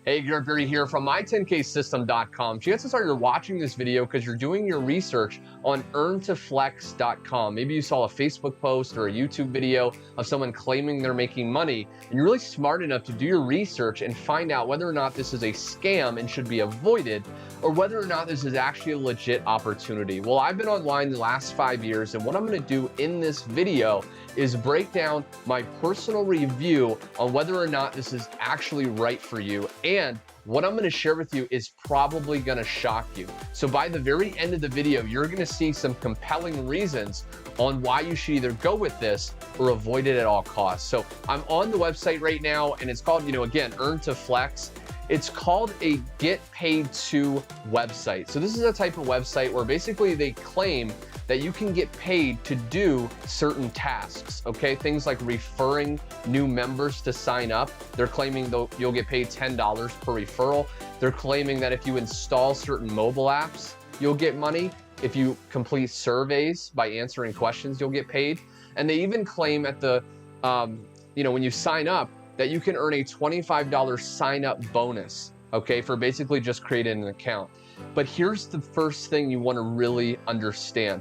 Hey, Gary here from my10ksystem.com. Chances are you're watching this video because you're doing your research on Earn2Flex.com. Maybe you saw a Facebook post or a YouTube video of someone claiming they're making money, and you're really smart enough to do your research and find out whether or not this is a scam and should be avoided, or whether or not this is actually a legit opportunity. Well, I've been online the last 5 years, and what I'm going to do in this video is break down my personal review on whether or not this is actually right for you. And what I'm going to share with you is probably going to shock you. So by the very end of the video, you're going to see some compelling reasons on why you should either go with this or avoid it at all costs. So I'm on the website right now, and it's called, again, Earn2Flex. It's called a get paid to website. So this is a type of website where basically they claim that you can get paid to do certain tasks, okay? Things like referring new members to sign up. They're claiming you'll get paid $10 per referral. They're claiming that if you install certain mobile apps, you'll get money. If you complete surveys by answering questions, you'll get paid. And they even claim at the, when you sign up, that you can earn a $25 sign-up bonus, okay, for basically just creating an account. But here's the first thing you want to really understand.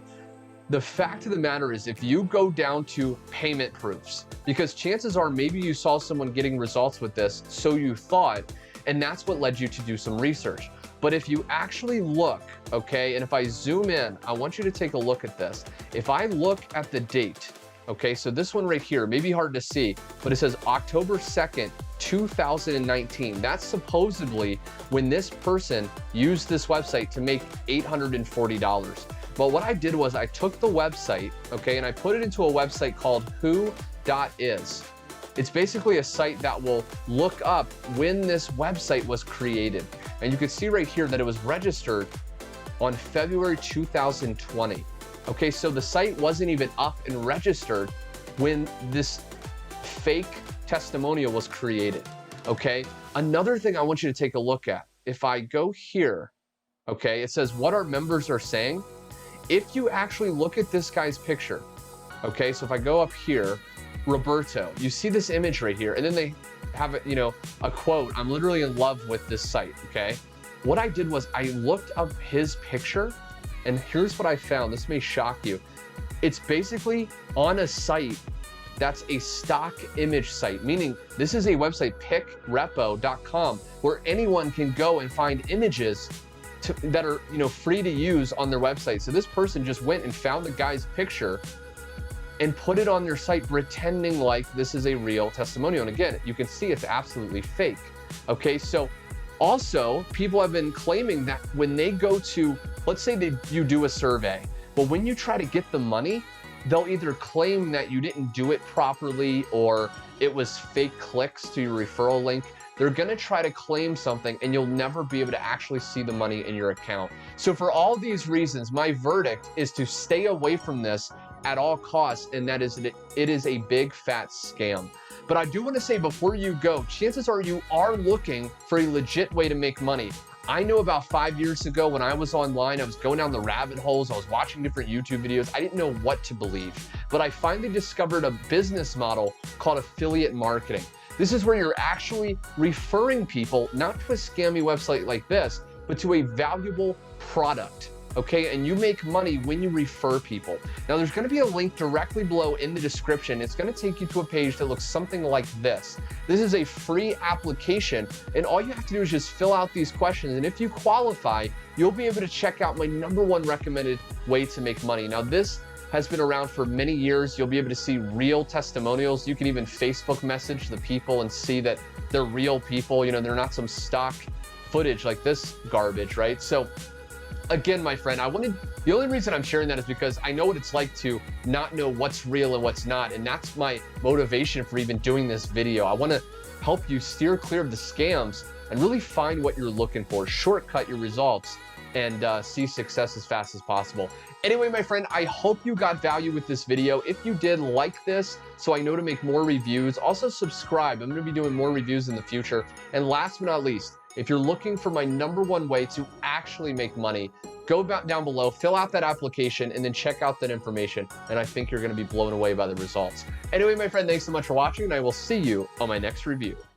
The fact of the matter is, if you go down to payment proofs, because chances are maybe you saw someone getting results with this, so you thought, and that's what led you to do some research. But if you actually look, okay, and if I zoom in, I want you to take a look at this. If I look at the date, okay, so this one right here may be hard to see, but it says October 2nd, 2019. That's supposedly when this person used this website to make $840. But what I did was I took the website, okay, and I put it into a website called who.is. It's basically a site that will look up when this website was created. And you can see right here that it was registered on February 2020. Okay, so the site wasn't even up and registered when this fake testimonial was created, okay? Another thing I want you to take a look at, if I go here, okay, it says what our members are saying. If you actually look at this guy's picture, okay, so if I go up here, Roberto, you see this image right here, and then they have a quote, "I'm literally in love with this site," okay? What I did was I looked up his picture, and here's what I found. This may shock you. It's basically on a site that's a stock image site, meaning this is a website, pickrepo.com, where anyone can go and find images that are free to use on their website. So this person just went and found the guy's picture and put it on their site, pretending like this is a real testimonial. And again, you can see it's absolutely fake. Okay, so also people have been claiming that when they go to, let's say you do a survey, but when you try to get the money, they'll either claim that you didn't do it properly or it was fake clicks to your referral link. They're gonna try to claim something and you'll never be able to actually see the money in your account. So for all these reasons, my verdict is to stay away from this at all costs, and that is that it is a big fat scam. But I do want to say before you go, chances are you are looking for a legit way to make money. I know about 5 years ago when I was online, I was going down the rabbit holes, I was watching different YouTube videos, I didn't know what to believe. But I finally discovered a business model called affiliate marketing. This is where you're actually referring people, not to a scammy website like this, but to a valuable product. Okay, and you make money when you refer people. Now there's gonna be a link directly below in the description. It's gonna take you to a page that looks something like this. This is a free application, and all you have to do is just fill out these questions, and if you qualify, you'll be able to check out my #1 recommended way to make money. Now this has been around for many years. You'll be able to see real testimonials. You can even Facebook message the people and see that they're real people. They're not some stock footage like this garbage, right? So again, my friend, the only reason I'm sharing that is because I know what it's like to not know what's real and what's not. And that's my motivation for even doing this video. I want to help you steer clear of the scams and really find what you're looking for, shortcut your results, and see success as fast as possible. Anyway, my friend, I hope you got value with this video. If you did, like this so I know to make more reviews. Also subscribe. I'm going to be doing more reviews in the future. And last but not least, if you're looking for my #1 way to actually make money, go down below, fill out that application, and then check out that information. And I think you're going to be blown away by the results. Anyway, my friend, thanks so much for watching, and I will see you on my next review.